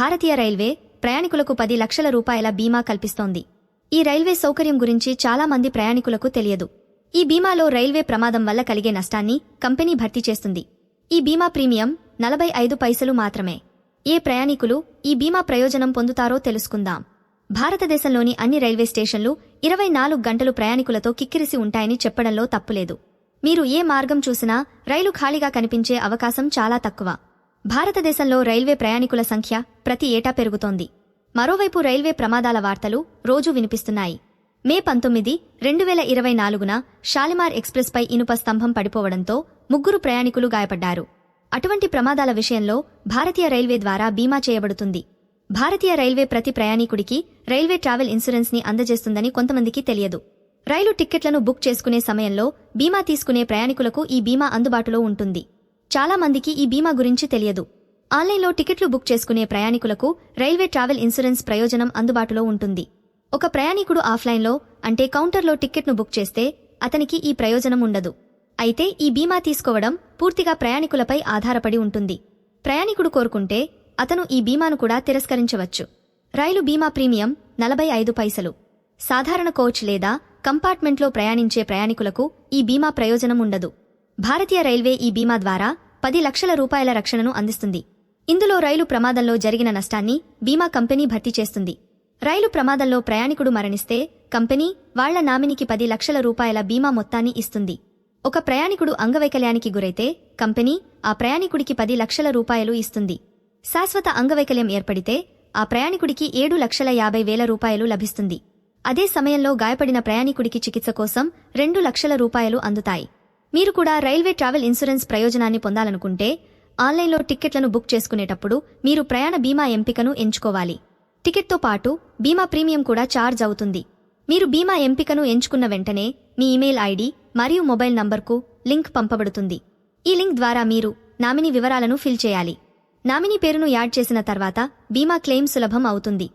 భారతీయ railway ప్రయాణికులకు 10 లక్షల రూపాయల బీమా కల్పిస్తోంది. ఈ రైల్వే సౌకర్యం గురించి చాలా మంది ప్రయాణికులకు తెలియదు. ఈ బీమాలో రైల్వే ప్రమాదం వల్ల కలిగే నష్టాన్ని కంపెనీ భర్తీ చేస్తుంది. ఈ బీమా ప్రీమియం 45 పైసలు మాత్రమే. ఏ ప్రయాణికులు ఈ బీమా ప్రయోజనం పొందుతారో తెలుసుకుందాం. భారతదేశంలోని అన్ని రైల్వే స్టేషన్లు 24 గంటలు ప్రయాణికులతో కిక్కిరిసి ఉంటాయని చెప్పడంలో తప్పులేదు. మీరు ఏ మార్గం చూసినా రైలు ఖాళీగా కనిపించే అవకాశం చాలా తక్కువ. భారతదేశంలో రైల్వే ప్రయాణికుల సంఖ్య ప్రతి ఏటా పెరుగుతోంది. మరోవైపు రైల్వే ప్రమాదాల వార్తలు రోజూ వినిపిస్తున్నాయి. మే 19, 2024న షాలిమార్ ఎక్స్ప్రెస్పై ఇనుప స్తంభం పడిపోవడంతో 3 ప్రయాణికులు గాయపడ్డారు. అటువంటి ప్రమాదాల విషయంలో భారతీయ రైల్వే ద్వారా బీమా చేయబడుతుంది. భారతీయ రైల్వే ప్రతి ప్రయాణికుడికి రైల్వే ట్రావెల్ ఇన్సూరెన్స్ ని అందజేస్తుందని కొంతమందికి తెలియదు. రైలు టిక్కెట్లను బుక్ చేసుకునే సమయంలో బీమా తీసుకునే ప్రయాణికులకు ఈ బీమా అందుబాటులో ఉంటుంది. చాలా మందికి ఈ బీమా గురించి తెలియదు. ఆన్లైన్లో టికెట్లు బుక్ చేసుకునే ప్రయాణికులకు రైల్వే ట్రావెల్ ఇన్సూరెన్స్ ప్రయోజనం అందుబాటులో ఉంటుంది. ఒక ప్రయాణికుడు ఆఫ్లైన్లో అంటే కౌంటర్లో టిక్కెట్ను బుక్ చేస్తే అతనికి ఈ ప్రయోజనం ఉండదు. అయితే ఈ బీమా తీసుకోవడం పూర్తిగా ప్రయాణికులపై ఆధారపడి ఉంటుంది. ప్రయాణికుడు కోరుకుంటే అతను ఈ బీమాను కూడా తిరస్కరించవచ్చు. రైలు బీమా ప్రీమియం 45 పైసలు. సాధారణ కోచ్ లేదా కంపార్ట్మెంట్లో ప్రయాణించే ప్రయాణికులకు ఈ బీమా ప్రయోజనం ఉండదు. భారతీయ రైల్వే ఈ బీమా ద్వారా 10 లక్షల రూపాయల రక్షణను అందిస్తుంది. ఇందులో రైలు ప్రమాదంలో జరిగిన నష్టాన్ని బీమా కంపెనీ భర్తీ చేస్తుంది. రైలు ప్రమాదంలో ప్రయాణికుడు మరణిస్తే కంపెనీ వాళ్ల నామినీకి 10 లక్షల రూపాయల బీమా మొత్తాన్ని ఇస్తుంది. ఒక ప్రయాణికుడు అంగవైకల్యానికి గురైతే కంపెనీ ఆ ప్రయాణికుడికి 10 లక్షల రూపాయలు ఇస్తుంది. శాశ్వత అంగవైకల్యం ఏర్పడితే ఆ ప్రయాణికుడికి 7,50,000 రూపాయలు లభిస్తుంది. అదే సమయంలో గాయపడిన ప్రయాణికుడికి చికిత్స కోసం 2 లక్షల రూపాయలు అందుతాయి. మీరు కూడా రైల్వే ట్రావెల్ ఇన్సూరెన్స్ ప్రయోజనాన్ని పొందాలనుకుంటే ఆన్లైన్లో టిక్కెట్లను బుక్ చేసుకునేటప్పుడు మీరు ప్రయాణ బీమా ఎంపికను ఎంచుకోవాలి. టికెట్తో పాటు బీమా ప్రీమియం కూడా ఛార్జ్ అవుతుంది. మీరు బీమా ఎంపికను ఎంచుకున్న వెంటనే మీ ఇమెయిల్ ఐడి మరియు మొబైల్ నంబర్కు లింక్ పంపబడుతుంది. ఈ లింక్ ద్వారా మీరు నామినీ వివరాలను ఫిల్ చేయాలి. నామినీ పేరును యాడ్ చేసిన తర్వాత బీమా క్లెయిమ్ సులభం అవుతుంది.